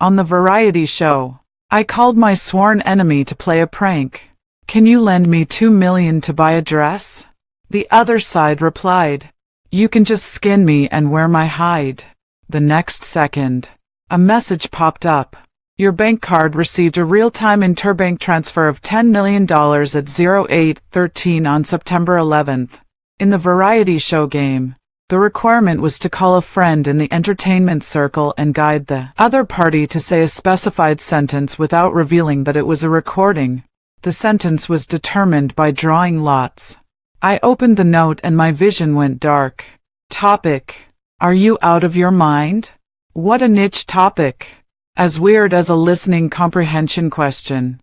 On the variety show, I called my sworn enemy to play a prank. Can you lend me $2 million to buy a dress? The other side replied, you can just skin me and wear my hide. The next second, a message popped up. Your bank card received a real-time interbank transfer of $10 million at 08:13 on September 11th. In the variety show game, the requirement was to call a friend in the entertainment circle and guide the other party to say a specified sentence without revealing that it was a recording. The sentence was determined by drawing lots. I opened the note and my vision went dark. Topic: Are you out of your mind? What a niche topic. As weird as a listening comprehension question.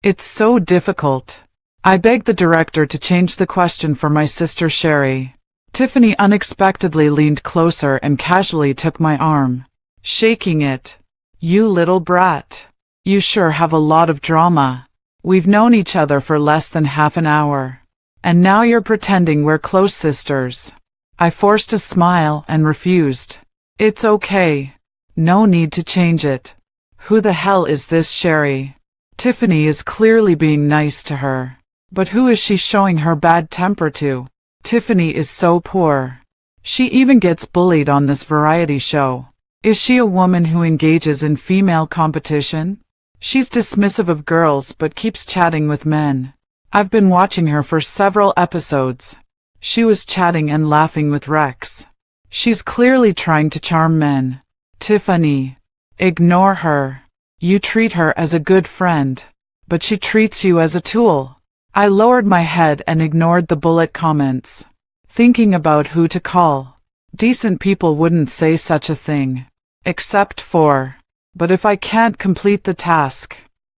It's so difficult. I begged the director to change the question for my sister Sherry. Tiffany unexpectedly leaned closer and casually took my arm, shaking it. You little brat. You sure have a lot of drama. We've known each other for less than half an hour. And now you're pretending we're close sisters. I forced a smile and refused. It's okay. No need to change it. Who the hell is this Sherry? Tiffany is clearly being nice to her. But who is she showing her bad temper to? Tiffany is so poor. She even gets bullied on this variety show. Is she a woman who engages in female competition? She's dismissive of girls but keeps chatting with men. I've been watching her for several episodes. She was chatting and laughing with Rex. She's clearly trying to charm men. Tiffany, ignore her. You treat her as a good friend, but she treats you as a tool. I lowered my head and ignored the bullet comments, thinking about who to call. Decent people wouldn't say such a thing. Except for, but if I can't complete the task,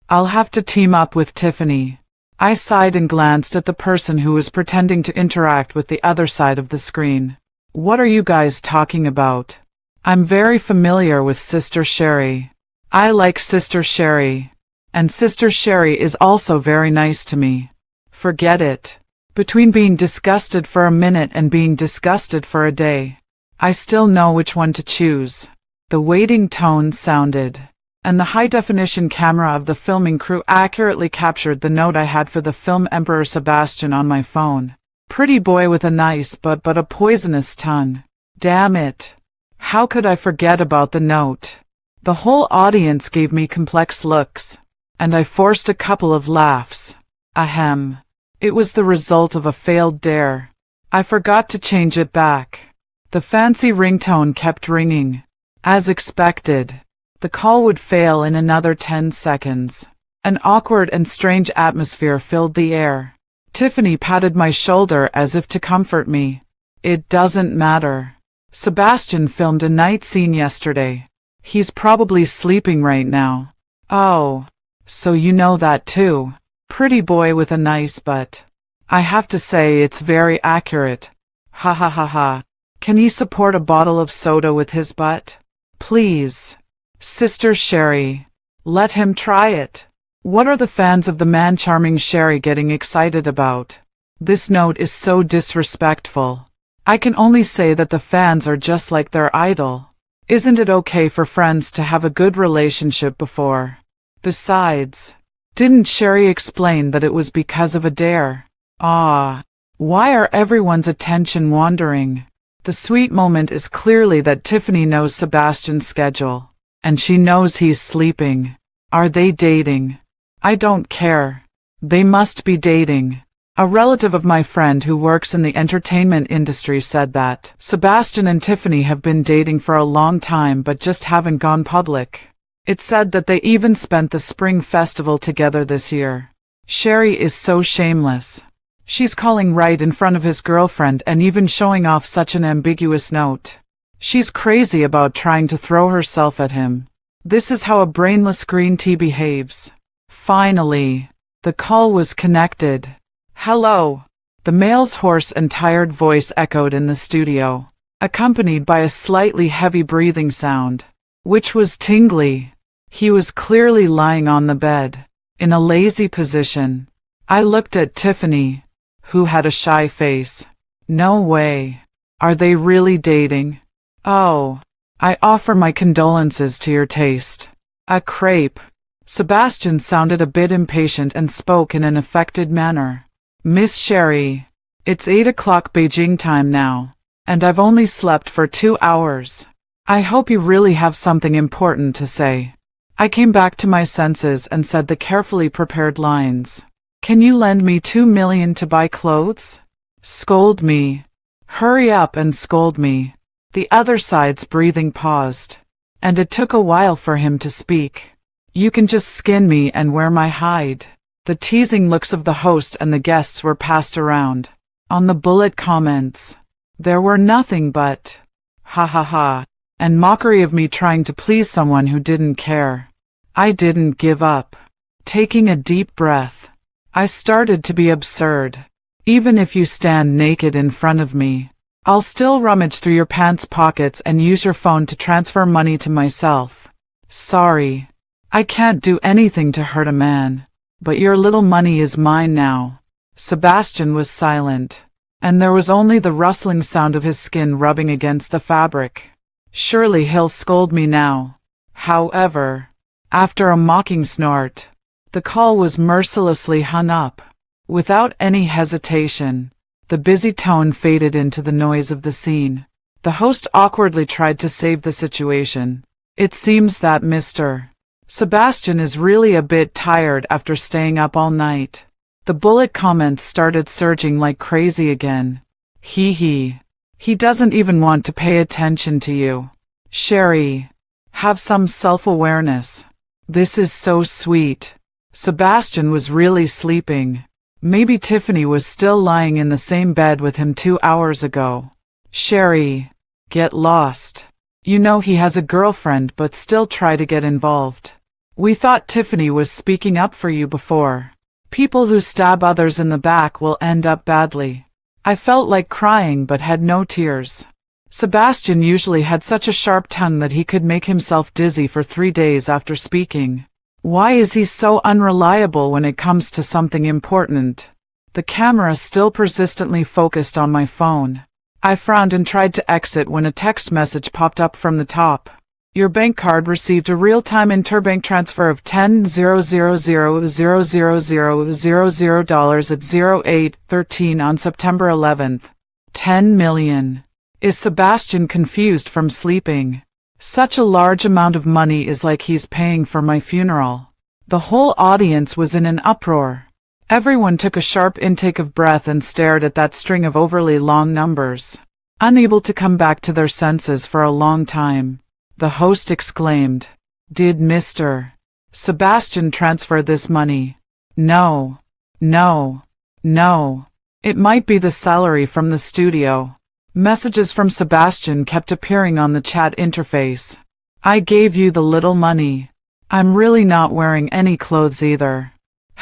I'll have to team up with Tiffany. I sighed and glanced at the person who was pretending to interact with the other side of the screen. What are you guys talking about? I'm very familiar with Sister Sherry. I like Sister Sherry. And Sister Sherry is also very nice to me. Forget it. Between being disgusted for a minute and being disgusted for a day, I still know which one to choose. The waiting tone sounded, and the high-definition camera of the filming crew accurately captured the note I had for the film Emperor Sebastian on my phone. Pretty boy with a nice but a poisonous tongue. Damn it. How could I forget about the note? The whole audience gave me complex looks, and I forced a couple of laughs. Ahem. It was the result of a failed dare. I forgot to change it back. The fancy ringtone kept ringing. As expected, the call would fail in another 10 seconds. An awkward and strange atmosphere filled the air. Tiffany patted my shoulder as if to comfort me. It doesn't matter. Sebastian filmed a night scene yesterday. He's probably sleeping right now. Oh, so you know that too. Pretty boy with a nice butt. I have to say it's very accurate. Ha ha ha ha. Can he support a bottle of soda with his butt? Please. Sister Sherry. Let him try it. What are the fans of the man-charming Sherry getting excited about? This note is so disrespectful. I can only say that the fans are just like their idol. Isn't it okay for friends to have a good relationship before? Besides, didn't Sherry explain that it was because of a dare? Why are everyone's attention wandering? The sweet moment is clearly that Tiffany knows Sebastian's schedule, and she knows he's sleeping. Are they dating? I don't care. They must be dating. A relative of my friend who works in the entertainment industry said that Sebastian and Tiffany have been dating for a long time but just haven't gone public. It said that they even spent the spring festival together this year. Sherry is so shameless. She's calling right in front of his girlfriend and even showing off such an ambiguous note. She's crazy about trying to throw herself at him. This is how a brainless green tea behaves. Finally, the call was connected. Hello. The male's hoarse and tired voice echoed in the studio, accompanied by a slightly heavy breathing sound, which was tingly. He was clearly lying on the bed, in a lazy position. I looked at Tiffany, who had a shy face. No way. Are they really dating? Oh, I offer my condolences to your taste. A crepe. Sebastian sounded a bit impatient and spoke in an affected manner. Miss Sherry, it's 8 o'clock Beijing time now, and I've only slept for 2 hours. I hope you really have something important to say. I came back to my senses and said the carefully prepared lines. Can you lend me 2 million to buy clothes? Scold me. Hurry up and scold me. The other side's breathing paused, and it took a while for him to speak. You can just skin me and wear my hide. The teasing looks of the host and the guests were passed around. On the bullet comments, there were nothing but, ha ha ha, and mockery of me trying to please someone who didn't care. I didn't give up. Taking a deep breath, I started to be absurd. Even if you stand naked in front of me, I'll still rummage through your pants pockets and use your phone to transfer money to myself. Sorry. I can't do anything to hurt a man, but your little money is mine now. Sebastian was silent, and there was only the rustling sound of his skin rubbing against the fabric. Surely he'll scold me now. However, after a mocking snort, the call was mercilessly hung up. Without any hesitation, the busy tone faded into the noise of the scene. The host awkwardly tried to save the situation. It seems that Mr. Sebastian is really a bit tired after staying up all night. The bullet comments started surging like crazy again. He doesn't even want to pay attention to you. Sherry, have some self-awareness. This is so sweet. Sebastian was really sleeping. Maybe Tiffany was still lying in the same bed with him 2 hours ago. Sherry, get lost. You know he has a girlfriend but still try to get involved. We thought Tiffany was speaking up for you before. People who stab others in the back will end up badly. I felt like crying but had no tears. Sebastian usually had such a sharp tongue that he could make himself dizzy for 3 days after speaking. Why is he so unreliable when it comes to something important? The camera still persistently focused on my phone. I frowned and tried to exit when a text message popped up from the top. Your bank card received a real-time interbank transfer of $10,000,000 at 08:13 on September 11th. 10 million. Is Sebastian confused from sleeping? Such a large amount of money is like he's paying for my funeral. The whole audience was in an uproar. Everyone took a sharp intake of breath and stared at that string of overly long numbers, unable to come back to their senses for a long time. The host exclaimed, "Did Mr. Sebastian transfer this money?" No. It might be the salary from the studio. Messages from Sebastian kept appearing on the chat interface. I gave you the little money. I'm really not wearing any clothes either.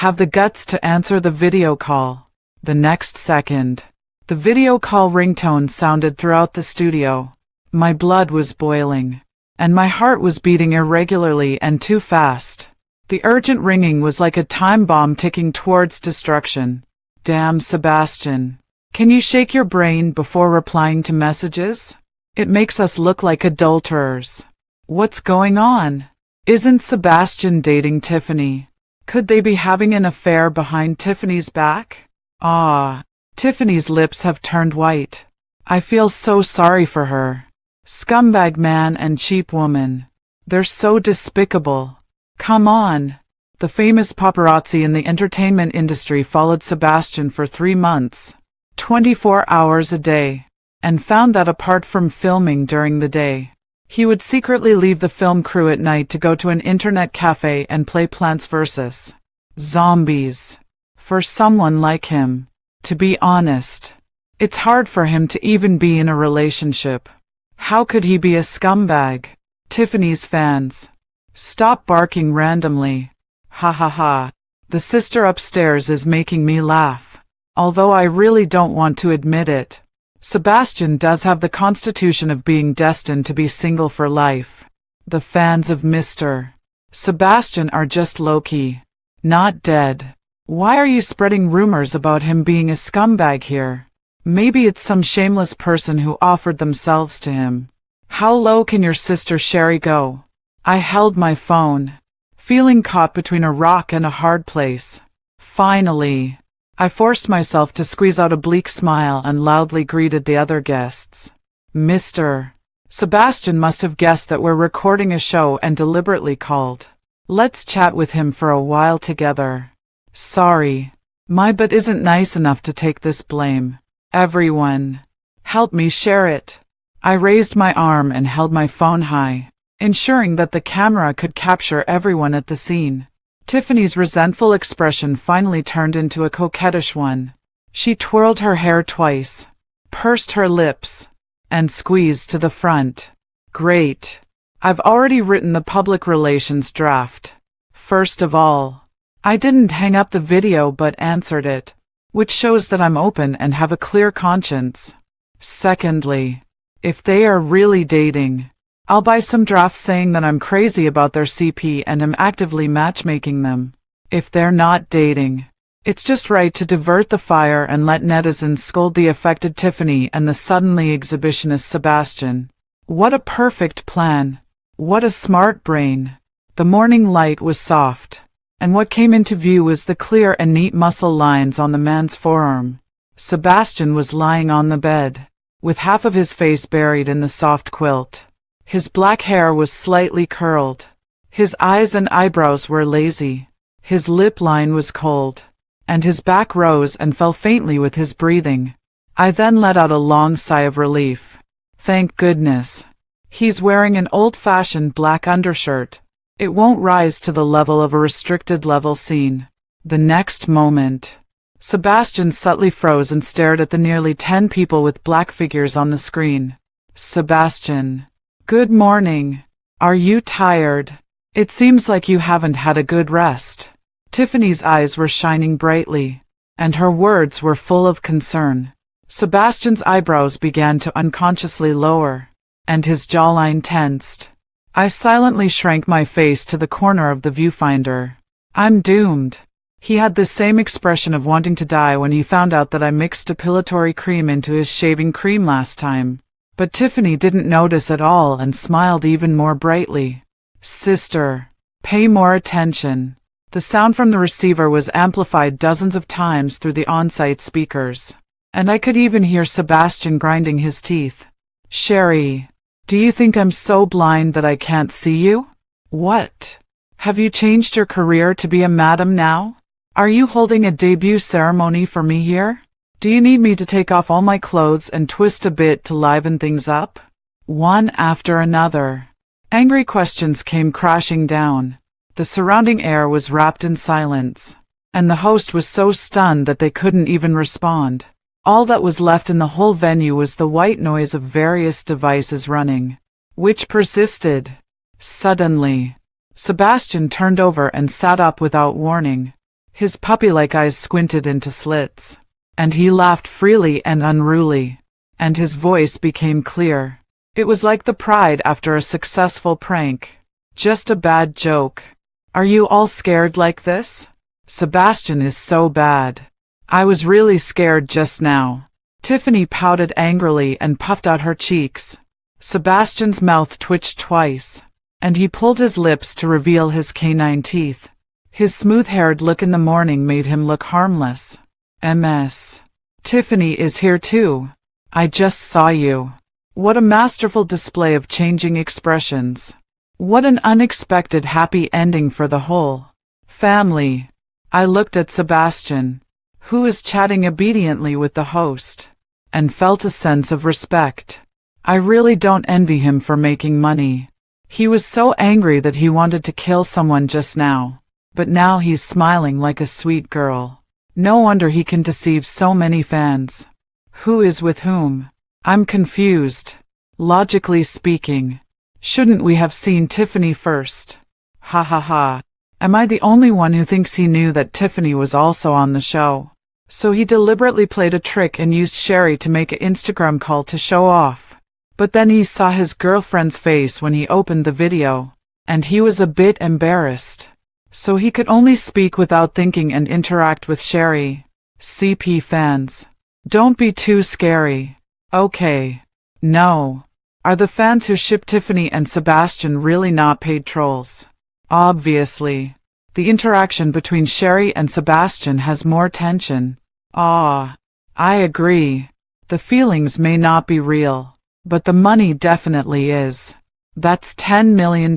Have the guts to answer the video call. The next second, the video call ringtone sounded throughout the studio. My blood was boiling, and my heart was beating irregularly and too fast. The urgent ringing was like a time bomb ticking towards destruction. Damn Sebastian. Can you shake your brain before replying to messages? It makes us look like adulterers. What's going on? Isn't Sebastian dating Tiffany? Could they be having an affair behind Tiffany's back? Tiffany's lips have turned white. I feel so sorry for her. Scumbag man and cheap woman. They're so despicable. Come on. The famous paparazzi in the entertainment industry followed Sebastian for 3 months, 24 hours a day, and found that apart from filming during the day, he would secretly leave the film crew at night to go to an internet cafe and play Plants vs. Zombies. For someone like him, to be honest, it's hard for him to even be in a relationship. How could he be a scumbag? Tiffany's fans, stop barking randomly. Ha ha ha. The sister upstairs is making me laugh. Although I really don't want to admit it. Sebastian does have the constitution of being destined to be single for life. The fans of Mr. Sebastian are just low-key, not dead. Why are you spreading rumors about him being a scumbag here? Maybe it's some shameless person who offered themselves to him. How low can your sister Sherry go? I held my phone, feeling caught between a rock and a hard place. Finally, I forced myself to squeeze out a bleak smile and loudly greeted the other guests. Mr. Sebastian must have guessed that we're recording a show and deliberately called. Let's chat with him for a while together. Sorry, my butt isn't nice enough to take this blame. Everyone, help me share it. I raised my arm and held my phone high, ensuring that the camera could capture everyone at the scene. Tiffany's resentful expression finally turned into a coquettish one. She twirled her hair twice, pursed her lips, and squeezed to the front. Great. I've already written the public relations draft. First of all, I didn't hang up the video but answered it, which shows that I'm open and have a clear conscience. Secondly, if they are really dating, I'll buy some drafts saying that I'm crazy about their CP and am actively matchmaking them. If they're not dating, it's just right to divert the fire and let netizens scold the affected Tiffany and the suddenly exhibitionist Sebastian. What a perfect plan. What a smart brain. The morning light was soft, and what came into view was the clear and neat muscle lines on the man's forearm. Sebastian was lying on the bed, with half of his face buried in the soft quilt. His black hair was slightly curled. His eyes and eyebrows were lazy. His lip line was cold, and his back rose and fell faintly with his breathing. I then let out a long sigh of relief. Thank goodness. He's wearing an old-fashioned black undershirt. It won't rise to the level of a restricted level scene. The next moment, Sebastian subtly froze and stared at the nearly 10 people with black figures on the screen. Sebastian. Good morning. Are you tired? It seems like you haven't had a good rest. Tiffany's eyes were shining brightly, and her words were full of concern. Sebastian's eyebrows began to unconsciously lower, and his jawline tensed. I silently shrank my face to the corner of the viewfinder. I'm doomed. He had the same expression of wanting to die when he found out that I mixed depilatory cream into his shaving cream last time. But Tiffany didn't notice at all and smiled even more brightly. Sister, pay more attention. The sound from the receiver was amplified dozens of times through the on-site speakers, and I could even hear Sebastian grinding his teeth. Sherry, do you think I'm so blind that I can't see you? What? Have you changed your career to be a madam now? Are you holding a debut ceremony for me here? Do you need me to take off all my clothes and twist a bit to liven things up? One after another, angry questions came crashing down. The surrounding air was wrapped in silence, and the host was so stunned that they couldn't even respond. All that was left in the whole venue was the white noise of various devices running, which persisted. Suddenly, Sebastian turned over and sat up without warning. His puppy-like eyes squinted into slits, and he laughed freely and unruly, and his voice became clear. It was like the pride after a successful prank. Just a bad joke. Are you all scared like this? Sebastian is so bad. I was really scared just now. Tiffany pouted angrily and puffed out her cheeks. Sebastian's mouth twitched twice, and he pulled his lips to reveal his canine teeth. His smooth-haired look in the morning made him look harmless. MS. Tiffany is here too. I just saw you. What a masterful display of changing expressions. What an unexpected happy ending for the whole family. I looked at Sebastian, who was chatting obediently with the host, and felt a sense of respect. I really don't envy him for making money. He was so angry that he wanted to kill someone just now. But now he's smiling like a sweet girl. No wonder he can deceive so many fans. Who is with whom? I'm confused. Logically speaking, shouldn't we have seen Tiffany first? Ha ha ha. Am I the only one who thinks he knew that Tiffany was also on the show? So he deliberately played a trick and used Sherry to make an Instagram call to show off. But then he saw his girlfriend's face when he opened the video, and he was a bit embarrassed. So he could only speak without thinking and interact with Sherry. CP fans, don't be too scary. Okay. No. Are the fans who ship Tiffany and Sebastian really not paid trolls? Obviously. The interaction between Sherry and Sebastian has more tension. Ah, I agree. The feelings may not be real, but the money definitely is. That's $10 million.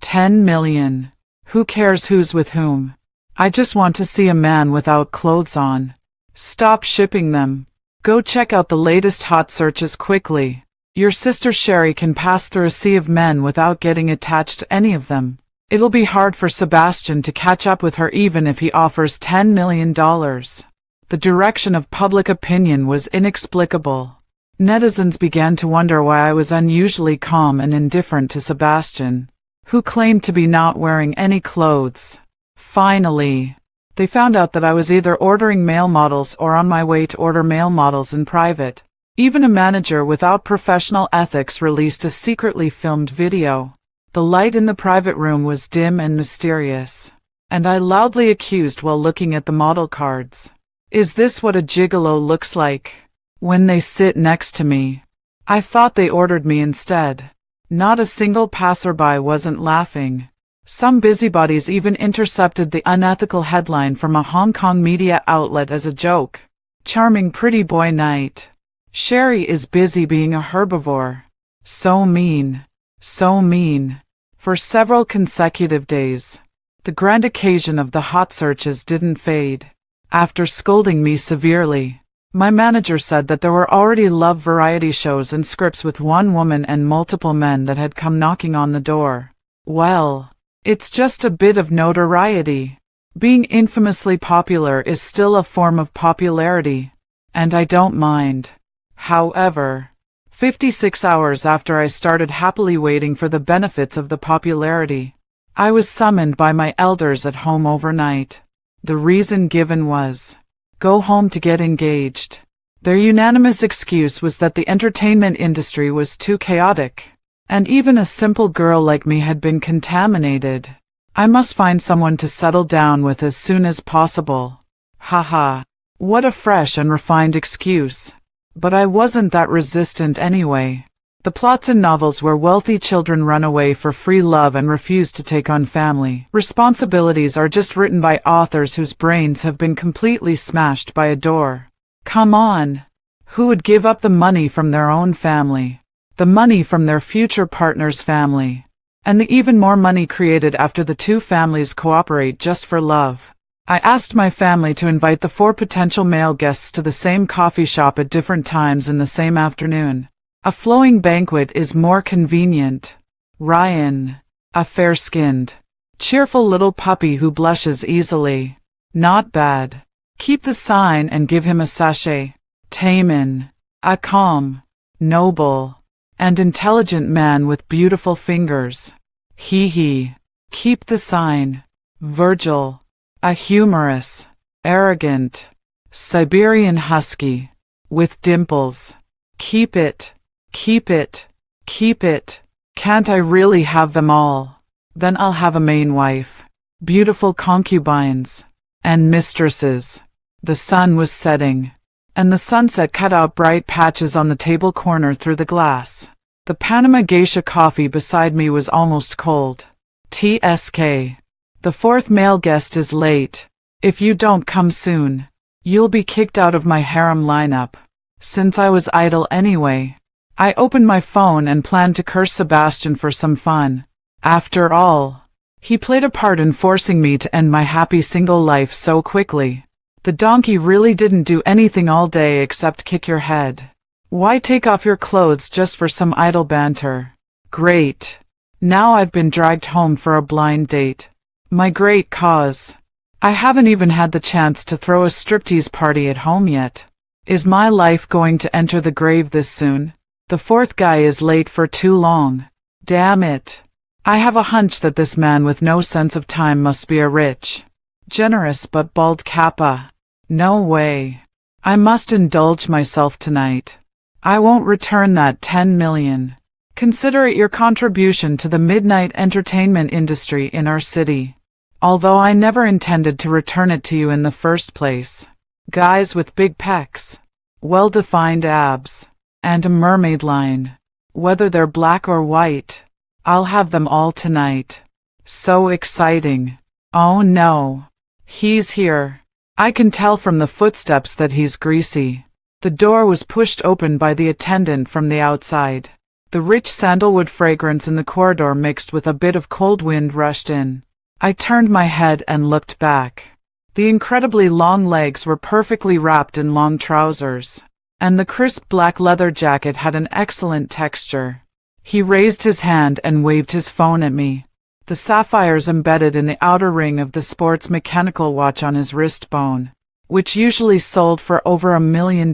10 million. Who cares who's with whom? I just want to see a man without clothes on. Stop shipping them. Go check out the latest hot searches quickly. Your sister Sherry can pass through a sea of men without getting attached to any of them. It'll be hard for Sebastian to catch up with her even if he offers $10 million. The direction of public opinion was inexplicable. Netizens began to wonder why I was unusually calm and indifferent to Sebastian, who claimed to be not wearing any clothes. Finally, they found out that I was either ordering male models or on my way to order male models in private. Even a manager without professional ethics released a secretly filmed video. The light in the private room was dim and mysterious, and I loudly accused while looking at the model cards. Is this what a gigolo looks like? When they sit next to me. I thought they ordered me instead. Not a single passerby wasn't laughing. Some busybodies even intercepted the unethical headline from a Hong Kong media outlet as a joke. Charming pretty boy night. Sherry is busy being a herbivore. So mean. So mean. For several consecutive days, the grand occasion of the hot searches didn't fade. After scolding me severely, my manager said that there were already love variety shows and scripts with one woman and multiple men that had come knocking on the door. Well, it's just a bit of notoriety. Being infamously popular is still a form of popularity, and I don't mind. However, 56 hours after I started happily waiting for the benefits of the popularity, I was summoned by my elders at home overnight. The reason given was, go home to get engaged. Their unanimous excuse was that the entertainment industry was too chaotic, and even a simple girl like me had been contaminated. I must find someone to settle down with as soon as possible. Haha, what a fresh and refined excuse. But I wasn't that resistant anyway. The plots in novels where wealthy children run away for free love and refuse to take on family responsibilities are just written by authors whose brains have been completely smashed by a door. Come on! Who would give up the money from their own family, the money from their future partner's family, and the even more money created after the two families cooperate just for love? I asked my family to invite the 4 potential male guests to the same coffee shop at different times in the same afternoon. A flowing banquet is more convenient. Ryan, a fair-skinned, cheerful little puppy who blushes easily. Not bad. Keep the sign and give him a sachet. Taman, a calm, noble, and intelligent man with beautiful fingers. Hee. Keep the sign. Virgil, a humorous, arrogant, Siberian husky, with dimples. Keep it. Keep it. Keep it. Can't I really have them all? Then I'll have a main wife, beautiful concubines, and mistresses. The sun was setting, and the sunset cut out bright patches on the table corner through the glass. The Panama Geisha coffee beside me was almost cold. TSK. The 4th male guest is late. If you don't come soon, you'll be kicked out of my harem lineup. Since I was idle anyway, I opened my phone and planned to curse Sebastian for some fun. After all, he played a part in forcing me to end my happy single life so quickly. The donkey really didn't do anything all day except kick your head. Why take off your clothes just for some idle banter? Great. Now I've been dragged home for a blind date. My great cause. I haven't even had the chance to throw a striptease party at home yet. Is my life going to enter the grave this soon? The 4th guy is late for too long. Damn it. I have a hunch that this man with no sense of time must be a rich, generous but bald kappa. No way. I must indulge myself tonight. I won't return that 10 million. Consider it your contribution to the midnight entertainment industry in our city. Although I never intended to return it to you in the first place. Guys with big pecs, well-defined abs, and a mermaid line. Whether they're black or white, I'll have them all tonight. So exciting. Oh no. He's here. I can tell from the footsteps that he's greasy. The door was pushed open by the attendant from the outside. The rich sandalwood fragrance in the corridor mixed with a bit of cold wind rushed in. I turned my head and looked back. The incredibly long legs were perfectly wrapped in long trousers, and the crisp black leather jacket had an excellent texture. He raised his hand and waved his phone at me. The sapphires embedded in the outer ring of the sports mechanical watch on his wrist bone, which usually sold for over $1 million,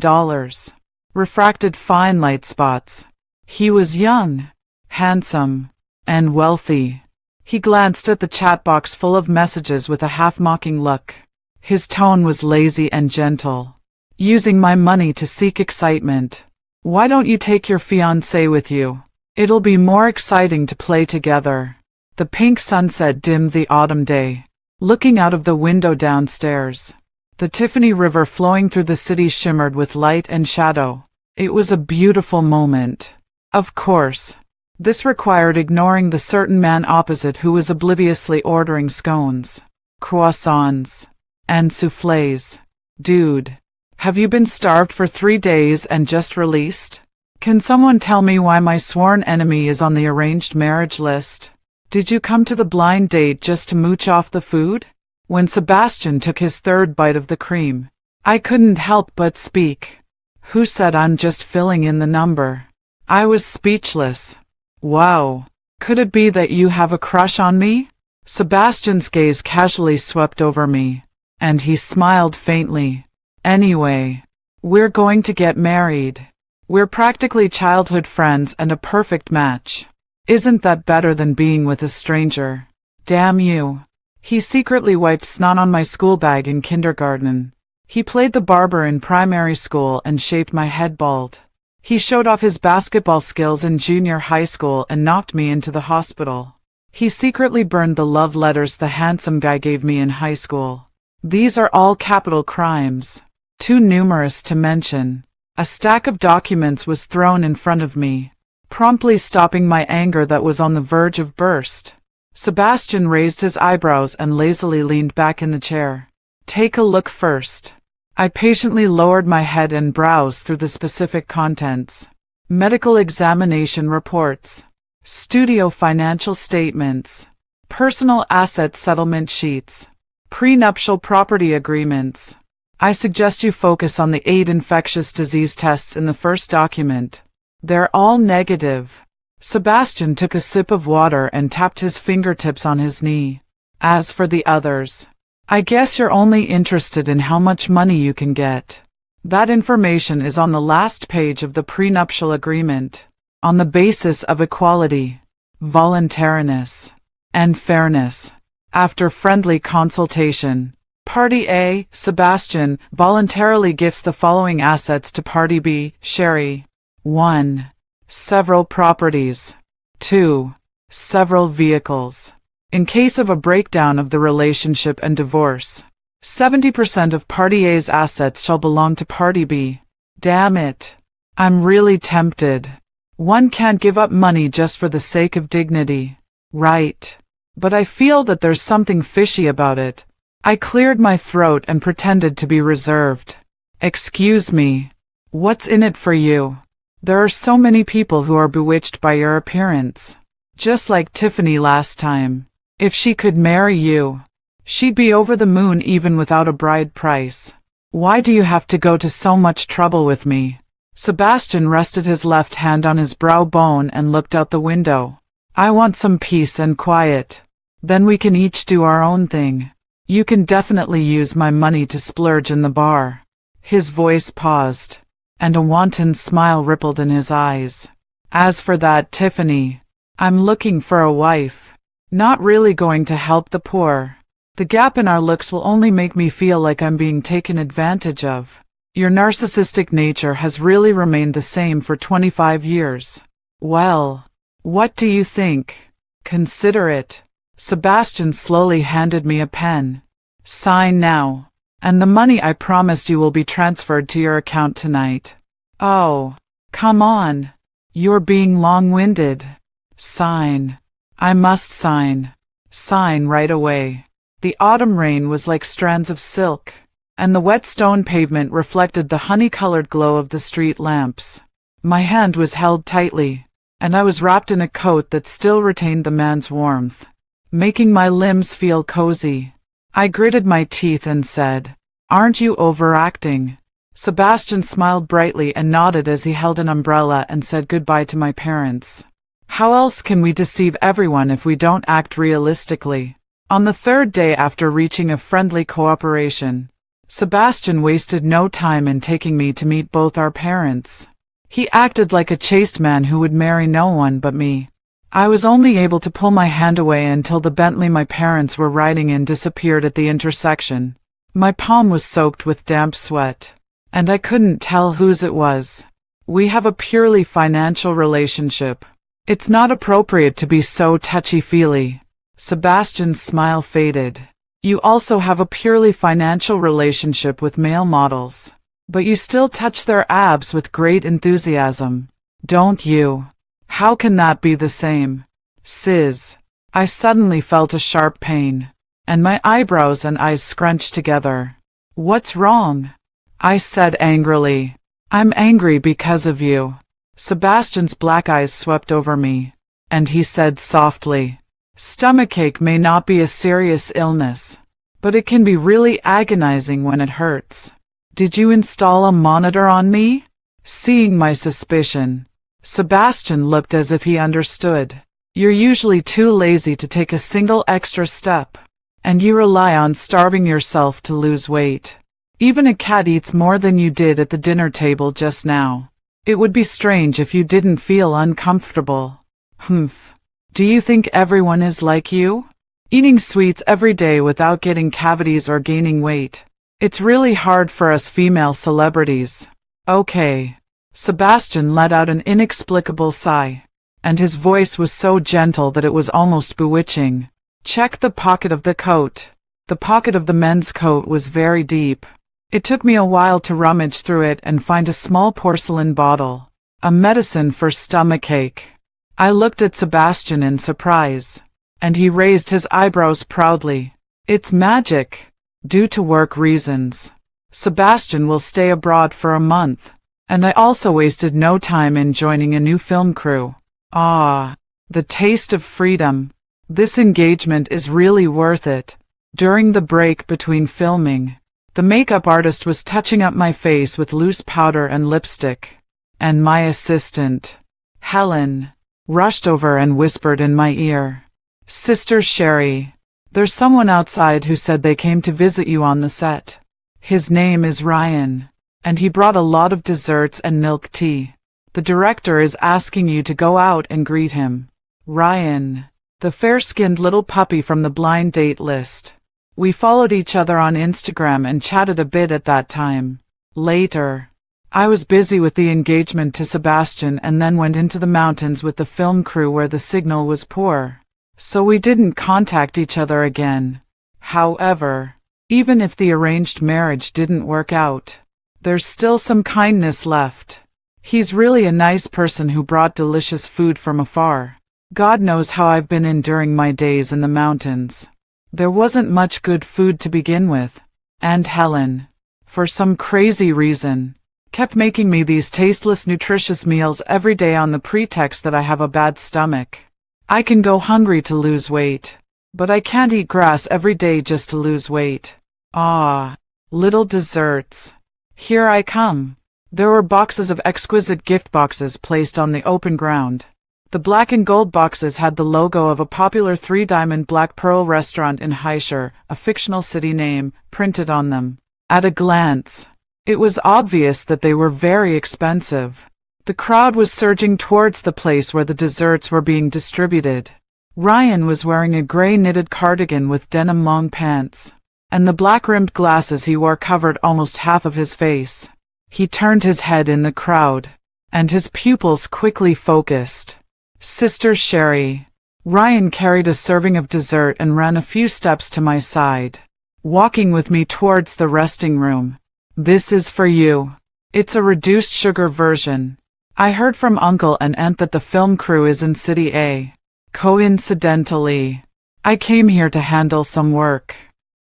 refracted fine light spots. He was young, handsome, and wealthy. He glanced at the chat box full of messages with a half-mocking look. His tone was lazy and gentle. Using my money to seek excitement. Why don't you take your fiancé with you? It'll be more exciting to play together. The pink sunset dimmed the autumn day. Looking out of the window downstairs, the Tiffany River flowing through the city shimmered with light and shadow. It was a beautiful moment. Of course, this required ignoring the certain man opposite who was obliviously ordering scones, croissants, and soufflés. Dude, have you been starved for 3 days and just released? Can someone tell me why my sworn enemy is on the arranged marriage list? Did you come to the blind date just to mooch off the food? When Sebastian took his third bite of the cream, I couldn't help but speak. Who said I'm just filling in the number? I was speechless. Wow. Could it be that you have a crush on me? Sebastian's gaze casually swept over me, and he smiled faintly. Anyway, we're going to get married. We're practically childhood friends and a perfect match. Isn't that better than being with a stranger? Damn you. He secretly wiped snot on my school bag in kindergarten. He played the barber in primary school and shaved my head bald. He showed off his basketball skills in junior high school and knocked me into the hospital. He secretly burned the love letters the handsome guy gave me in high school. These are all capital crimes, too numerous to mention. A stack of documents was thrown in front of me, promptly stopping my anger that was on the verge of burst. Sebastian raised his eyebrows and lazily leaned back in the chair. Take a look first. I patiently lowered my head and browsed through the specific contents. Medical examination reports, studio financial statements, personal asset settlement sheets, prenuptial property agreements. I suggest you focus on the 8 infectious disease tests in the first document. They're all negative. Sebastian took a sip of water and tapped his fingertips on his knee. As for the others, I guess you're only interested in how much money you can get. That information is on the last page of the prenuptial agreement. On the basis of equality, voluntariness, and fairness. After friendly consultation, Party A, Sebastian, voluntarily gifts the following assets to Party B, Sherry. 1. Several properties. 2. Several vehicles. In case of a breakdown of the relationship and divorce, 70% of Party A's assets shall belong to Party B. Damn it. I'm really tempted. One can't give up money just for the sake of dignity, right? But I feel that there's something fishy about it. I cleared my throat and pretended to be reserved. Excuse me. What's in it for you? There are so many people who are bewitched by your appearance. Just like Tiffany last time. If she could marry you, she'd be over the moon even without a bride price. Why do you have to go to so much trouble with me? Sebastian rested his left hand on his brow bone and looked out the window. I want some peace and quiet. Then we can each do our own thing. You can definitely use my money to splurge in the bar. His voice paused, and a wanton smile rippled in his eyes. As for that, Tiffany, I'm looking for a wife. Not really going to help the poor. The gap in our looks will only make me feel like I'm being taken advantage of. Your narcissistic nature has really remained the same for 25 years. Well, what do you think? Consider it. Sebastian slowly handed me a pen. Sign now, and the money I promised you will be transferred to your account tonight. Oh, come on. You're being long-winded. Sign. I must sign. Sign right away. The autumn rain was like strands of silk, and the wet stone pavement reflected the honey-colored glow of the street lamps. My hand was held tightly, and I was wrapped in a coat that still retained the man's warmth, making my limbs feel cozy. I gritted my teeth and said, "Aren't you overacting?" Sebastian smiled brightly and nodded as he held an umbrella and said goodbye to my parents. How else can we deceive everyone if we don't act realistically? On the third day after reaching a friendly cooperation, Sebastian wasted no time in taking me to meet both our parents. He acted like a chaste man who would marry no one but me. I was only able to pull my hand away until the Bentley my parents were riding in disappeared at the intersection. My palm was soaked with damp sweat, and I couldn't tell whose it was. We have a purely financial relationship. It's not appropriate to be so touchy-feely. Sebastian's smile faded. You also have a purely financial relationship with male models, but you still touch their abs with great enthusiasm, don't you? How can that be the same? Sis. I suddenly felt a sharp pain, and my eyebrows and eyes scrunched together. What's wrong? I said angrily. I'm angry because of you. Sebastian's black eyes swept over me, and he said softly, "Stomachache may not be a serious illness, but it can be really agonizing when it hurts. Did you install a monitor on me?" Seeing my suspicion, Sebastian looked as if he understood. You're usually too lazy to take a single extra step, and you rely on starving yourself to lose weight. Even a cat eats more than you did at the dinner table just now. It would be strange if you didn't feel uncomfortable. Humph. Do you think everyone is like you? Eating sweets every day without getting cavities or gaining weight. It's really hard for us female celebrities. Okay. Sebastian let out an inexplicable sigh, and his voice was so gentle that it was almost bewitching. Check the pocket of the coat. The pocket of the men's coat was very deep. It took me a while to rummage through it and find a small porcelain bottle, a medicine for stomachache. I looked at Sebastian in surprise, and he raised his eyebrows proudly. It's magic. Due to work reasons, Sebastian will stay abroad for a month, and I also wasted no time in joining a new film crew. Ah, the taste of freedom. This engagement is really worth it. During the break between filming, the makeup artist was touching up my face with loose powder and lipstick, and my assistant, Helen, rushed over and whispered in my ear, "Sister Sherry, there's someone outside who said they came to visit you on the set. His name is Ryan, and he brought a lot of desserts and milk tea. The director is asking you to go out and greet him." Ryan, the fair-skinned little puppy from the blind date list. We followed each other on Instagram and chatted a bit at that time. Later, I was busy with the engagement to Sebastian and then went into the mountains with the film crew where the signal was poor, so we didn't contact each other again. However, even if the arranged marriage didn't work out, there's still some kindness left. He's really a nice person who brought delicious food from afar. God knows how I've been enduring my days in the mountains. There wasn't much good food to begin with, and Helen, for some crazy reason, kept making me these tasteless, nutritious meals every day on the pretext that I have a bad stomach. I can go hungry to lose weight, but I can't eat grass every day just to lose weight. Ah, little desserts. Here I come. There were boxes of exquisite gift boxes placed on the open ground. The black and gold boxes had the logo of a popular three-diamond Black Pearl restaurant in Haishur, a fictional city name, printed on them. At a glance, it was obvious that they were very expensive. The crowd was surging towards the place where the desserts were being distributed. Ryan was wearing a gray knitted cardigan with denim long pants, and the black-rimmed glasses he wore covered almost half of his face. He turned his head in the crowd, and his pupils quickly focused. "Sister Sherry." Ryan carried a serving of dessert and ran a few steps to my side, walking with me towards the resting room. "This is for you. It's a reduced sugar version. I heard from Uncle and Aunt that the film crew is in City A. Coincidentally, I came here to handle some work,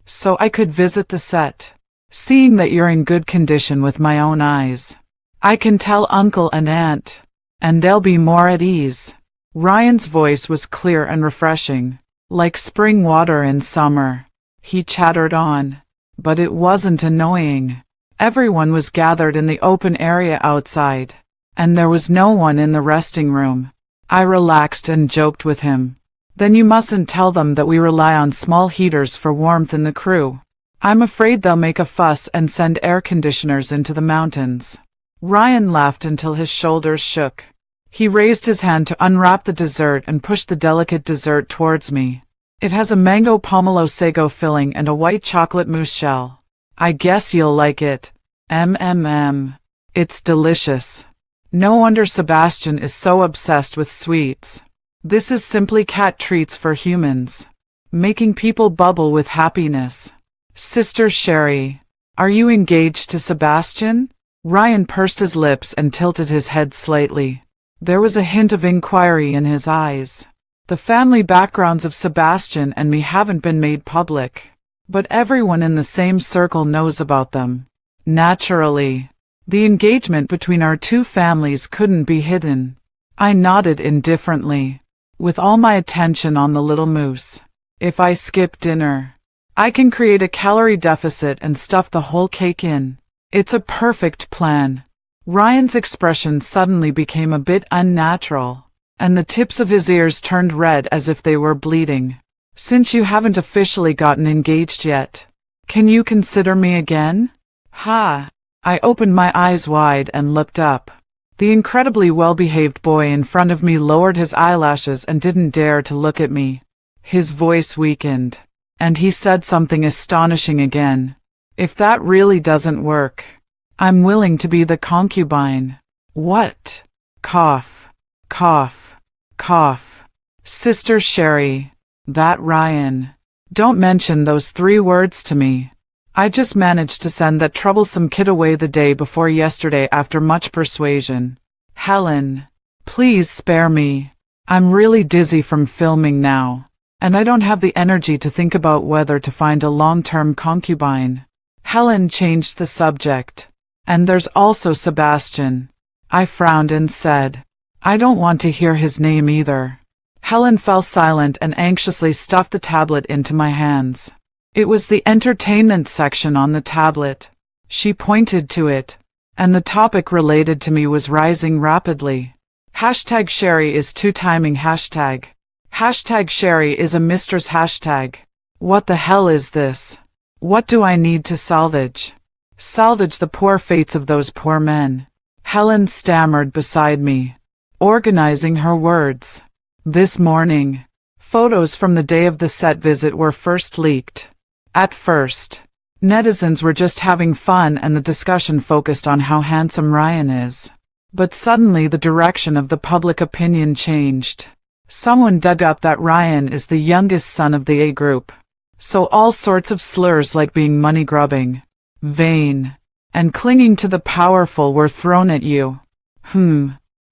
so I could visit the set. Seeing that you're in good condition with my own eyes, I can tell Uncle and Aunt, and they'll be more at ease. Ryan's voice was clear and refreshing, like spring water in summer. He chattered on, but it wasn't annoying. Everyone was gathered in the open area outside, and there was no one in the resting room. I relaxed and joked with him. Then you mustn't tell them that we rely on small heaters for warmth in the crew. I'm afraid they'll make a fuss and send air conditioners into the mountains. Ryan laughed until his shoulders shook. He raised his hand to unwrap the dessert and pushed the delicate dessert towards me. It has a mango pomelo sago filling and a white chocolate mousse shell. I guess you'll like it. It's delicious. No wonder Sebastian is so obsessed with sweets. This is simply cat treats for humans, making people bubble with happiness. Sister Sherry, are you engaged to Sebastian? Ryan pursed his lips and tilted his head slightly. There was a hint of inquiry in his eyes. The family backgrounds of Sebastian and me haven't been made public, but everyone in the same circle knows about them. Naturally, the engagement between our two families couldn't be hidden. I nodded indifferently, with all my attention on the little moose. If I skip dinner, I can create a calorie deficit and stuff the whole cake in. It's a perfect plan. Ryan's expression suddenly became a bit unnatural, and the tips of his ears turned red as if they were bleeding. Since you haven't officially gotten engaged yet, can you consider me again? Ha! I opened my eyes wide and looked up. The incredibly well-behaved boy in front of me lowered his eyelashes and didn't dare to look at me. His voice weakened, and he said something astonishing again. If that really doesn't work, I'm willing to be the concubine. What? Cough, cough, cough. Sister Sherry, that Ryan. Don't mention those 3 words to me. I just managed to send that troublesome kid away the day before yesterday after much persuasion. Helen, please spare me. I'm really dizzy from filming now, and I don't have the energy to think about whether to find a long-term concubine. Helen changed the subject. And there's also Sebastian. I frowned and said, I don't want to hear his name either. Helen fell silent and anxiously stuffed the tablet into my hands. It was the entertainment section on the tablet. She pointed to it, and the topic related to me was rising rapidly. Hashtag Sherry is 2-timing hashtag. Hashtag Sherry is a mistress hashtag. What the hell is this? What do I need to salvage? Salvage the poor fates of those poor men. Helen stammered beside me, organizing her words. This morning, photos from the day of the set visit were first leaked. At first, netizens were just having fun and the discussion focused on how handsome Ryan is. But suddenly the direction of the public opinion changed. Someone dug up that Ryan is the youngest son of the A group. So all sorts of slurs like being money-grubbing, vain, and clinging to the powerful were thrown at you.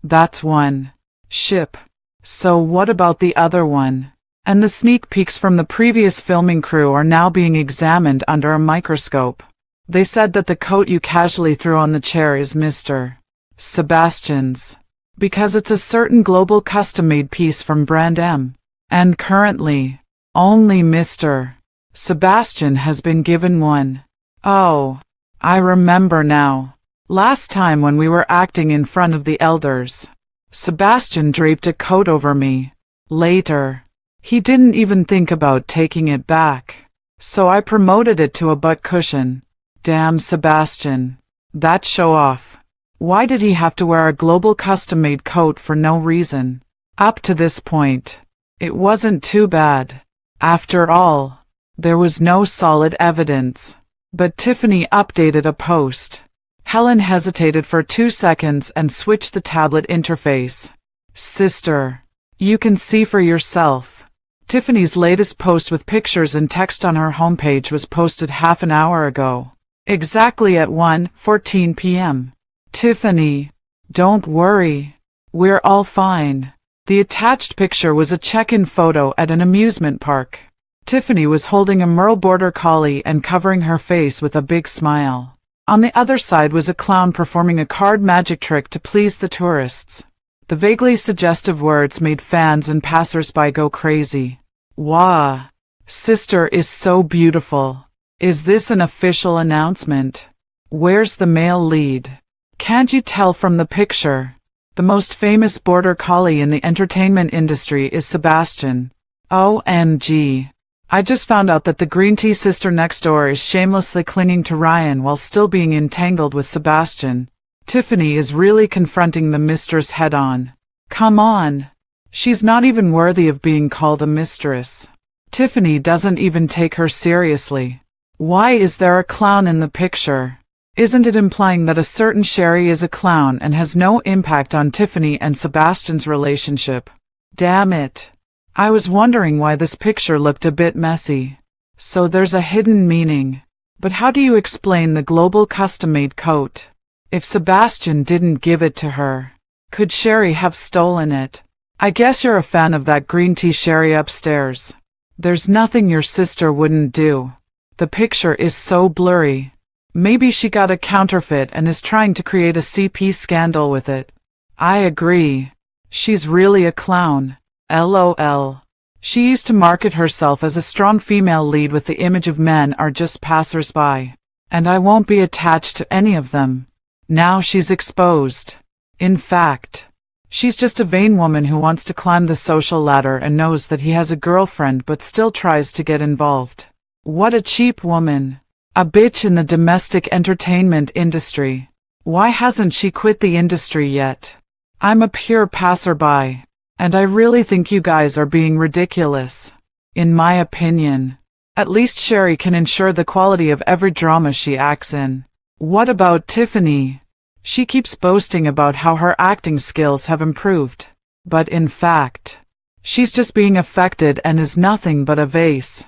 That's one. Ship. So what about the other one? And the sneak peeks from the previous filming crew are now being examined under a microscope. They said that the coat you casually threw on the chair is Mr. Sebastian's, because it's a certain global custom-made piece from brand M. And currently, only Mr. Sebastian has been given one. Oh, I remember now. Last time when we were acting in front of the elders, Sebastian draped a coat over me. Later, he didn't even think about taking it back, so I promoted it to a butt cushion. Damn Sebastian. That show-off. Why did he have to wear a global custom-made coat for no reason? Up to this point, it wasn't too bad. After all, there was no solid evidence. But Tiffany updated a post. Helen hesitated for 2 seconds and switched the tablet interface. Sister, you can see for yourself. Tiffany's latest post with pictures and text on her homepage was posted half an hour ago, exactly at 1:14 p.m. Tiffany, Don't worry. We're all fine. The attached picture was a check-in photo at an amusement park. Tiffany was holding a Merle Border Collie and covering her face with a big smile. On the other side was a clown performing a card magic trick to please the tourists. The vaguely suggestive words made fans and passers-by go crazy. Wow! Sister is so beautiful. Is this an official announcement? Where's the male lead? Can't you tell from the picture? The most famous border collie in the entertainment industry is Sebastian. OMG. I just found out that the green tea sister next door is shamelessly clinging to Ryan while still being entangled with Sebastian. Tiffany is really confronting the mistress head-on. Come on. She's not even worthy of being called a mistress. Tiffany doesn't even take her seriously. Why is there a clown in the picture? Isn't it implying that a certain Sherry is a clown and has no impact on Tiffany and Sebastian's relationship? Damn it. I was wondering why this picture looked a bit messy. So there's a hidden meaning. But how do you explain the global custom-made coat? If Sebastian didn't give it to her, could Sherry have stolen it? I guess you're a fan of that green tea Sherry upstairs. There's nothing your sister wouldn't do. The picture is so blurry. Maybe she got a counterfeit and is trying to create a CP scandal with it. I agree. She's really a clown. LOL. She used to market herself as a strong female lead with the image of men are just passers-by. And I won't be attached to any of them. Now she's exposed. In fact, she's just a vain woman who wants to climb the social ladder and knows that he has a girlfriend but still tries to get involved. What a cheap woman. A bitch in the domestic entertainment industry. Why hasn't she quit the industry yet? I'm a pure passerby. And I really think you guys are being ridiculous. In my opinion. At least Sherry can ensure the quality of every drama she acts in. What about Tiffany? She keeps boasting about how her acting skills have improved. But in fact, she's just being affected and is nothing but a vase.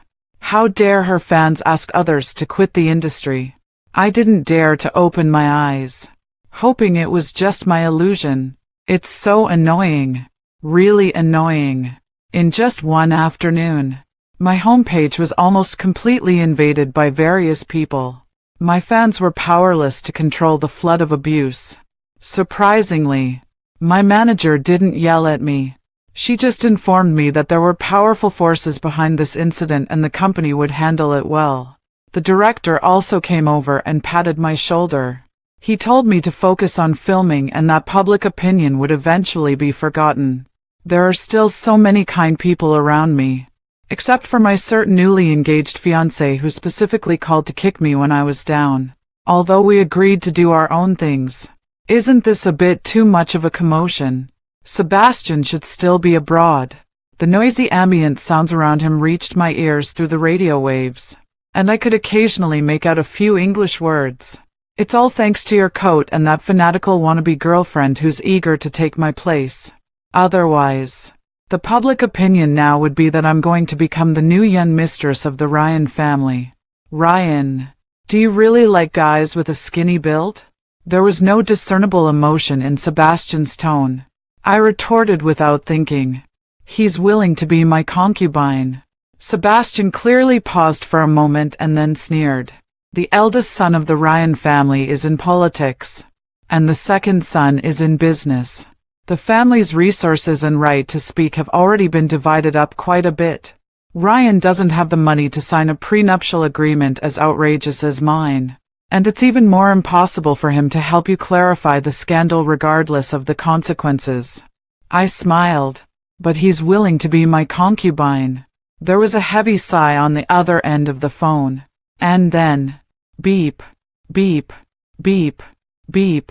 How dare her fans ask others to quit the industry? I didn't dare to open my eyes. Hoping it was just my illusion. It's so annoying. Really annoying. In just one afternoon, my homepage was almost completely invaded by various people. My fans were powerless to control the flood of abuse. Surprisingly, my manager didn't yell at me. She just informed me that there were powerful forces behind this incident and the company would handle it well. The director also came over and patted my shoulder. He told me to focus on filming and that public opinion would eventually be forgotten. There are still so many kind people around me. Except for my certain newly engaged fiancé who specifically called to kick me when I was down. Although we agreed to do our own things. Isn't this a bit too much of a commotion? Sebastian should still be abroad. The noisy ambient sounds around him reached my ears through the radio waves. And I could occasionally make out a few English words. It's all thanks to your coat and that fanatical wannabe girlfriend who's eager to take my place. Otherwise, the public opinion now would be that I'm going to become the new young mistress of the Ryan family. Ryan, do you really like guys with a skinny build? There was no discernible emotion in Sebastian's tone. I retorted without thinking. He's willing to be my concubine. Sebastian clearly paused for a moment and then sneered. The eldest son of the Ryan family is in politics. And the second son is in business. The family's resources and right to speak have already been divided up quite a bit. Ryan doesn't have the money to sign a prenuptial agreement as outrageous as mine. And it's even more impossible for him to help you clarify the scandal regardless of the consequences. I smiled. But he's willing to be my concubine. There was a heavy sigh on the other end of the phone. And then, beep, beep, beep, beep,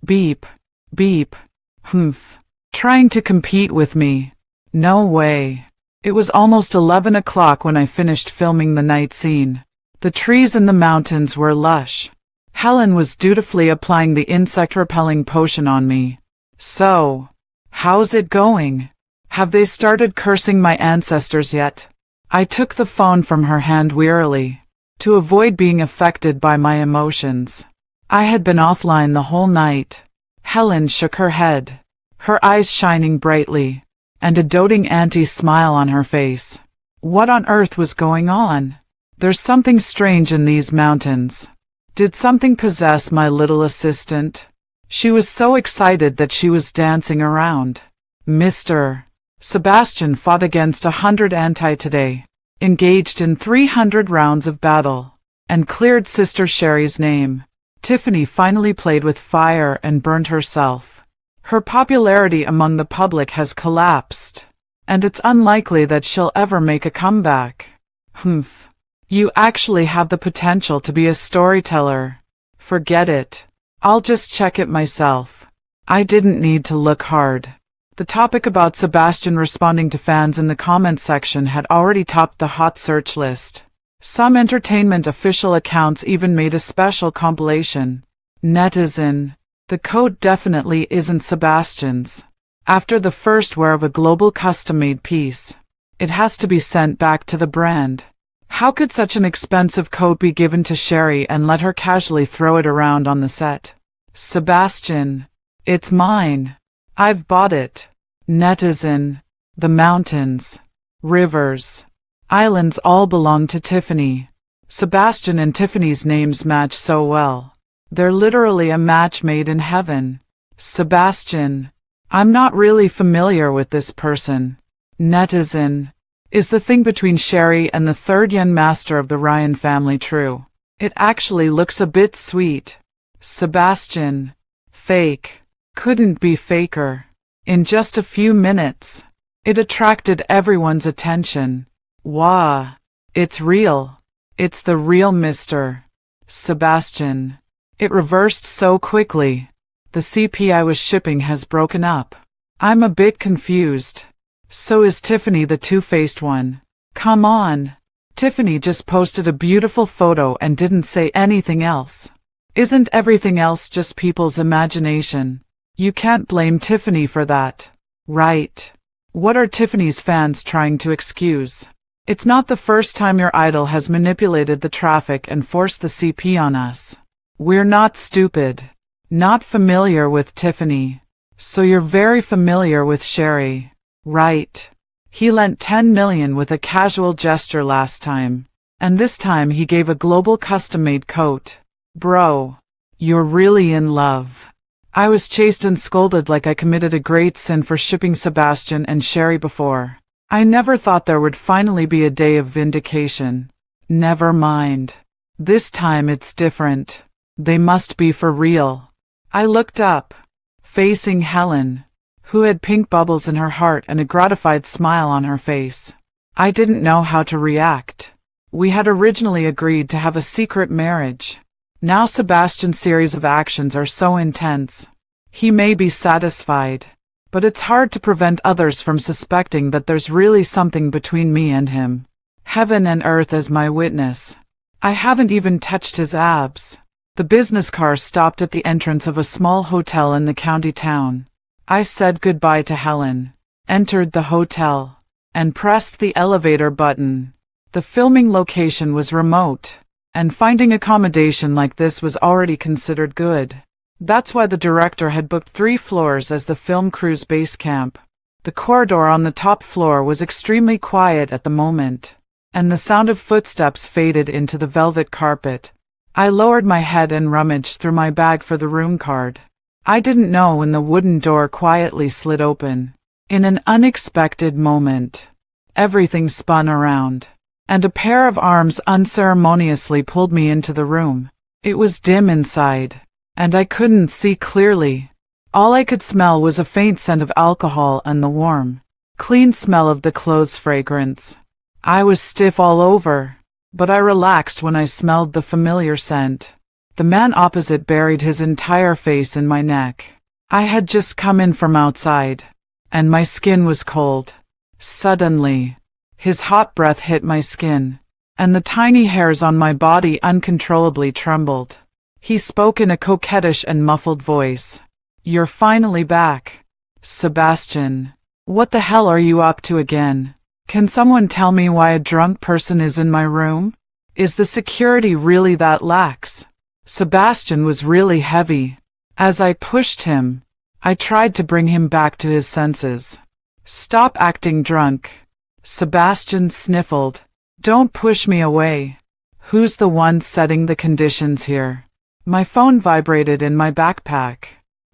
beep, beep. Humph. Trying to compete with me. No way. It was almost 11 o'clock when I finished filming the night scene. The trees in the mountains were lush. Helen was dutifully applying the insect-repelling potion on me. So, how's it going? Have they started cursing my ancestors yet? I took the phone from her hand wearily, to avoid being affected by my emotions. I had been offline the whole night. Helen shook her head, her eyes shining brightly, and a doting anti-smile on her face. What on earth was going on? There's something strange in these mountains. Did something possess my little assistant? She was so excited that she was dancing around. Mr. Sebastian fought against 100 anti today, engaged in 300 rounds of battle, and cleared Sister Sherry's name. Tiffany finally played with fire and burned herself. Her popularity among the public has collapsed, and it's unlikely that she'll ever make a comeback. Humph. You actually have the potential to be a storyteller. Forget it. I'll just check it myself. I didn't need to look hard. The topic about Sebastian responding to fans in the comments section had already topped the hot search list. Some entertainment official accounts even made a special compilation. Netizen. The coat definitely isn't Sebastian's. After the first wear of a global custom-made piece, it has to be sent back to the brand. How could such an expensive coat be given to Sherry and let her casually throw it around on the set? Sebastian. It's mine. I've bought it. Netizen. The mountains, rivers, islands all belong to Tiffany. Sebastian and Tiffany's names match so well. They're literally a match made in heaven. Sebastian. I'm not really familiar with this person. Netizen. Is the thing between Sherry and the third young master of the Ryan family true? It actually looks a bit sweet. Sebastian. Fake. Couldn't be faker. In just a few minutes, it attracted everyone's attention. Wah! It's real. It's the real Mr. Sebastian. It reversed so quickly. The CP I was shipping has broken up. I'm a bit confused. So is Tiffany, the two-faced one. Come on. Tiffany just posted a beautiful photo and didn't say anything else. Isn't everything else just people's imagination? You can't blame Tiffany for that, right? What are Tiffany's fans trying to excuse? It's not the first time your idol has manipulated the traffic and forced the CP on us. We're not stupid. Not familiar with Tiffany. So you're very familiar with Sherry, right? He lent 10 million with a casual gesture last time, and this time he gave a global custom-made coat. Bro, you're really in love. I was chased and scolded like I committed a great sin for shipping Sebastian and Sherry before. I never thought there would finally be a day of vindication. Never mind. This time it's different. They must be for real. I looked up, facing Helen, who had pink bubbles in her heart and a gratified smile on her face. I didn't know how to react. We had originally agreed to have a secret marriage. Now Sebastian's series of actions are so intense. He may be satisfied, but it's hard to prevent others from suspecting that there's really something between me and him. Heaven and earth as my witness. I haven't even touched his abs. The business car stopped at the entrance of a small hotel in the county town. I said goodbye to Helen, entered the hotel, and pressed the elevator button. The filming location was remote, and finding accommodation like this was already considered good. That's why the director had booked 3 floors as the film crew's base camp. The corridor on the top floor was extremely quiet at the moment, and the sound of footsteps faded into the velvet carpet. I lowered my head and rummaged through my bag for the room card. I didn't know when the wooden door quietly slid open. In an unexpected moment, everything spun around, and a pair of arms unceremoniously pulled me into the room. It was dim inside, and I couldn't see clearly. All I could smell was a faint scent of alcohol and the warm, clean smell of the clothes fragrance. I was stiff all over, but I relaxed when I smelled the familiar scent. The man opposite buried his entire face in my neck. I had just come in from outside, and my skin was cold. Suddenly, his hot breath hit my skin, and the tiny hairs on my body uncontrollably trembled. He spoke in a coquettish and muffled voice. "You're finally back. Sebastian, what the hell are you up to again? Can someone tell me why a drunk person is in my room? Is the security really that lax?" Sebastian was really heavy, As I pushed him, I tried to bring him back to his senses. Stop acting drunk. Sebastian sniffled. Don't push me away. Who's the one setting the conditions here? My phone vibrated in my backpack.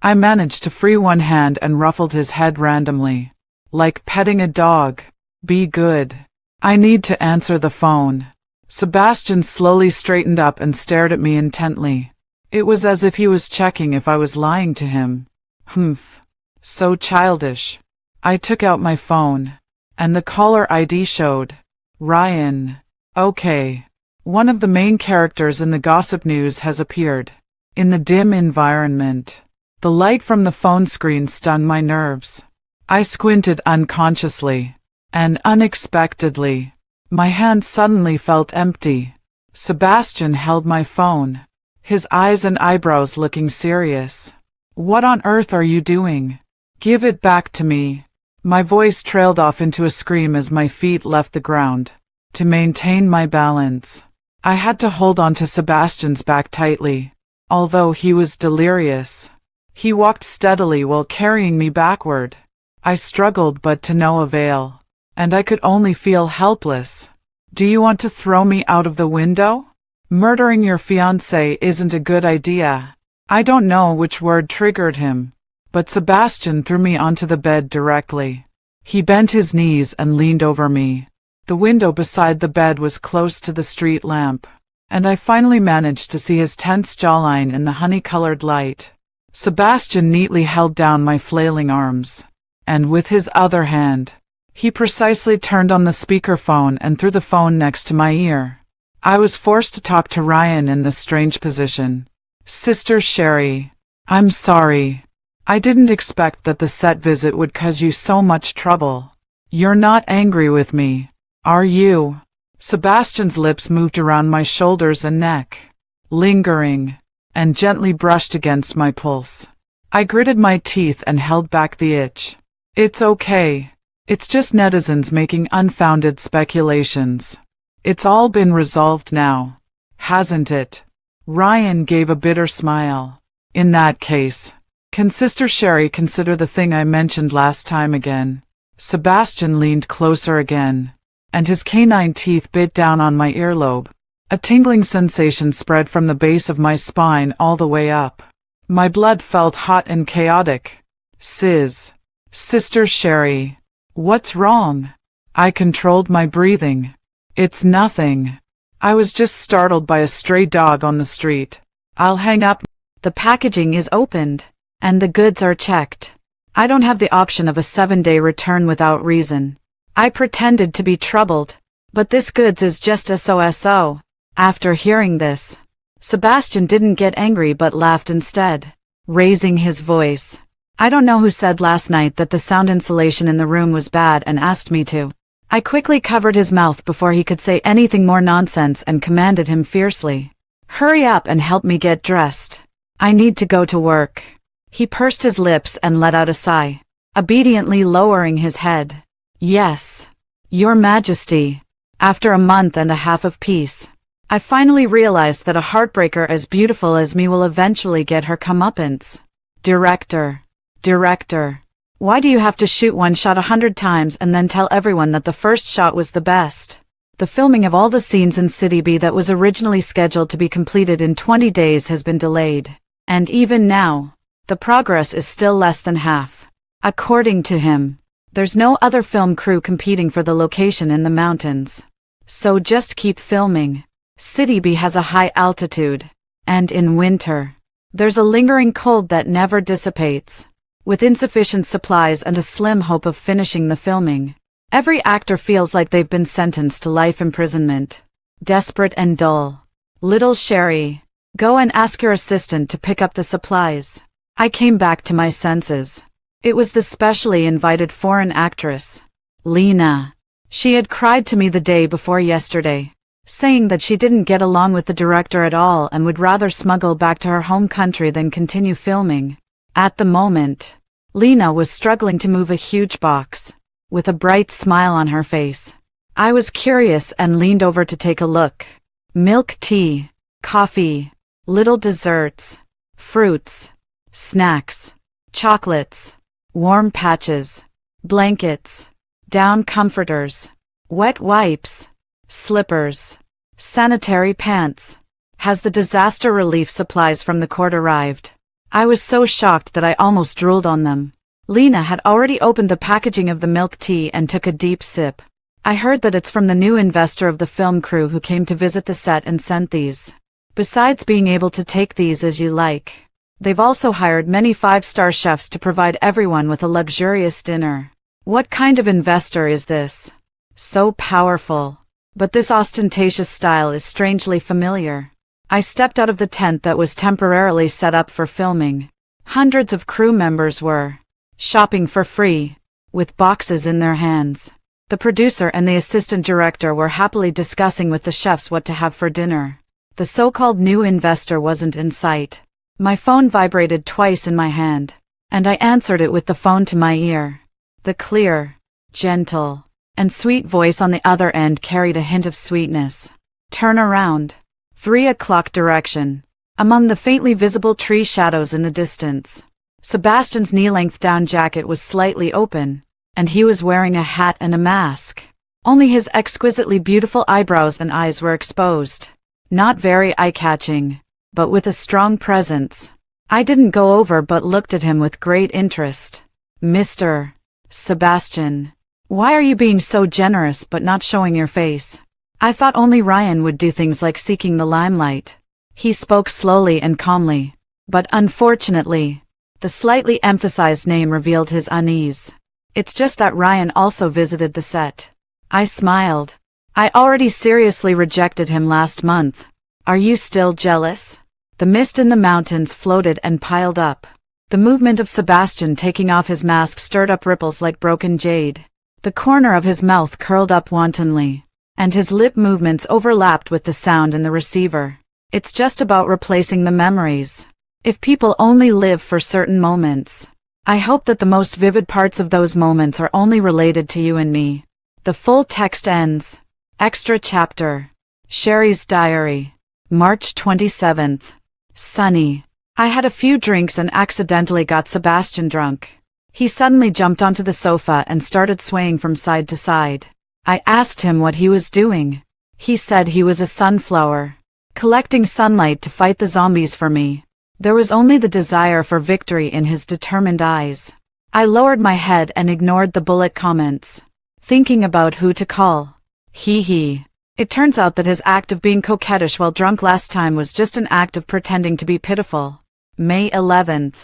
I managed to free one hand and ruffled his head randomly. Like petting a dog. Be good. I need to answer the phone. Sebastian slowly straightened up and stared at me intently. It was as if he was checking if I was lying to him. Humph. So childish. I took out my phone, and the caller ID showed. Ryan. Okay. One of the main characters in the gossip news has appeared. In the dim environment. The light from the phone screen stung my nerves. I squinted unconsciously. And unexpectedly, my hand suddenly felt empty. Sebastian held my phone, his eyes and eyebrows looking serious. What on earth are you doing? Give it back to me. My voice trailed off into a scream as my feet left the ground. To maintain my balance, I had to hold on to Sebastian's back tightly. Although he was delirious, he walked steadily while carrying me backward. I struggled but to no avail, and I could only feel helpless. Do you want to throw me out of the window? Murdering your fiancé isn't a good idea. I don't know which word triggered him, but Sebastian threw me onto the bed directly. He bent his knees and leaned over me. The window beside the bed was close to the street lamp, and I finally managed to see his tense jawline in the honey-colored light. Sebastian neatly held down my flailing arms, and with his other hand, he precisely turned on the speakerphone and threw the phone next to my ear. I was forced to talk to Ryan in this strange position. Sister Sherry, I'm sorry. I didn't expect that the set visit would cause you so much trouble. You're not angry with me, are you? Sebastian's lips moved around my shoulders and neck, lingering, and gently brushed against my pulse. I gritted my teeth and held back the itch. It's okay. It's just netizens making unfounded speculations. It's all been resolved now, hasn't it? Ryan gave a bitter smile. In that case, can Sister Sherry consider the thing I mentioned last time again? Sebastian leaned closer again, and his canine teeth bit down on my earlobe. A tingling sensation spread from the base of my spine all the way up. My blood felt hot and chaotic. Sister Sherry, what's wrong? I controlled my breathing. It's nothing. I was just startled by a stray dog on the street. I'll hang up. The packaging is opened, and the goods are checked. I don't have the option of a 7-day return without reason. I pretended to be troubled, but this goods is just so. After hearing this, Sebastian didn't get angry but laughed instead, raising his voice. I don't know who said last night that the sound insulation in the room was bad and asked me to. I quickly covered his mouth before he could say anything more nonsense and commanded him fiercely. Hurry up and help me get dressed. I need to go to work. He pursed his lips and let out a sigh, obediently lowering his head. Yes, Your Majesty. After a month and a half of peace, I finally realized that a heartbreaker as beautiful as me will eventually get her comeuppance. Director, why do you have to shoot one shot 100 times and then tell everyone that the first shot was the best? The filming of all the scenes in City B that was originally scheduled to be completed in 20 days has been delayed, and even now, the progress is still less than half. According to him, there's no other film crew competing for the location in the mountains. So just keep filming. City B has a high altitude, and in winter, there's a lingering cold that never dissipates. With insufficient supplies and a slim hope of finishing the filming, every actor feels like they've been sentenced to life imprisonment. Desperate and dull. Little Sherry, go and ask your assistant to pick up the supplies. I came back to my senses. It was the specially invited foreign actress, Lena. She had cried to me the day before yesterday, saying that she didn't get along with the director at all and would rather smuggle back to her home country than continue filming. At the moment, Lena was struggling to move a huge box, with a bright smile on her face. I was curious and leaned over to take a look. Milk tea, coffee, little desserts, fruits, snacks, chocolates, warm patches, blankets, down comforters, wet wipes, slippers, sanitary pants. Has the disaster relief supplies from the court arrived? I was so shocked that I almost drooled on them. Lena had already opened the packaging of the milk tea and took a deep sip. I heard that it's from the new investor of the film crew who came to visit the set and sent these. Besides being able to take these as you like, they've also hired many 5-star chefs to provide everyone with a luxurious dinner. What kind of investor is this? So powerful. But this ostentatious style is strangely familiar. I stepped out of the tent that was temporarily set up for filming. Hundreds of crew members were shopping for free, with boxes in their hands. The producer and the assistant director were happily discussing with the chefs what to have for dinner. The so-called new investor wasn't in sight. My phone vibrated twice in my hand, and I answered it with the phone to my ear. The clear, gentle, and sweet voice on the other end carried a hint of sweetness. Turn around. 3 o'clock direction. Among the faintly visible tree shadows in the distance, Sebastian's knee-length down jacket was slightly open, and he was wearing a hat and a mask. Only his exquisitely beautiful eyebrows and eyes were exposed. Not very eye-catching, but with a strong presence. I didn't go over but looked at him with great interest. Mr. Sebastian, why are you being so generous but not showing your face? I thought only Ryan would do things like seeking the limelight. He spoke slowly and calmly, but unfortunately, the slightly emphasized name revealed his unease. It's just that Ryan also visited the set. I smiled. I already seriously rejected him last month. Are you still jealous? The mist in the mountains floated and piled up. The movement of Sebastian taking off his mask stirred up ripples like broken jade. The corner of his mouth curled up wantonly, and his lip movements overlapped with the sound in the receiver. It's just about replacing the memories. If people only live for certain moments, I hope that the most vivid parts of those moments are only related to you and me. The full text ends. Extra chapter. Sherry's diary. March 27th. Sunny. I had a few drinks and accidentally got Sebastian drunk. He suddenly jumped onto the sofa and started swaying from side to side. I asked him what he was doing. He said he was a sunflower, collecting sunlight to fight the zombies for me. There was only the desire for victory in his determined eyes. I lowered my head and ignored the bullet comments, thinking about who to call. Hee. It turns out that his act of being coquettish while drunk last time was just an act of pretending to be pitiful. May 11th.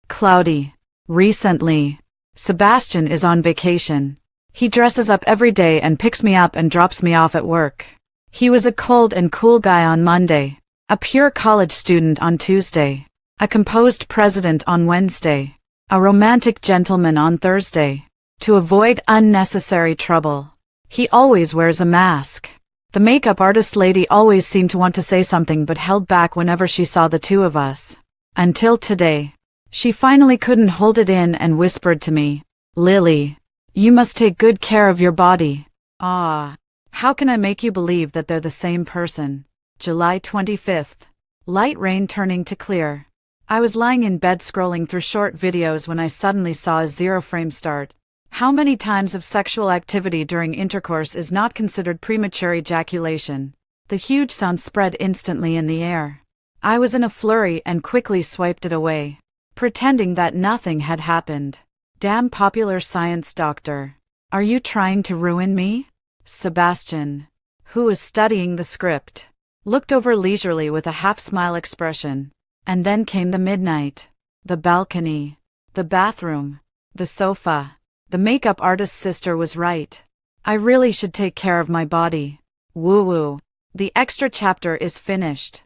Cloudy. Recently, Sebastian is on vacation. He dresses up every day and picks me up and drops me off at work. He was a cold and cool guy on Monday, a pure college student on Tuesday, a composed president on Wednesday, a romantic gentleman on Thursday. To avoid unnecessary trouble, he always wears a mask. The makeup artist lady always seemed to want to say something but held back whenever she saw the two of us. Until today. She finally couldn't hold it in and whispered to me, "Lily, you must take good care of your body." Ah, how can I make you believe that they're the same person? July 25th. Light rain turning to clear. I was lying in bed scrolling through short videos when I suddenly saw a 0-frame start. How many times of sexual activity during intercourse is not considered premature ejaculation? The huge sound spread instantly in the air. I was in a flurry and quickly swiped it away, pretending that nothing had happened. Damn popular science doctor. Are you trying to ruin me? Sebastian, who was studying the script, looked over leisurely with a half-smile expression. And then came the midnight. The balcony. The bathroom. The sofa. The makeup artist's sister was right. I really should take care of my body. Woo-woo. The extra chapter is finished.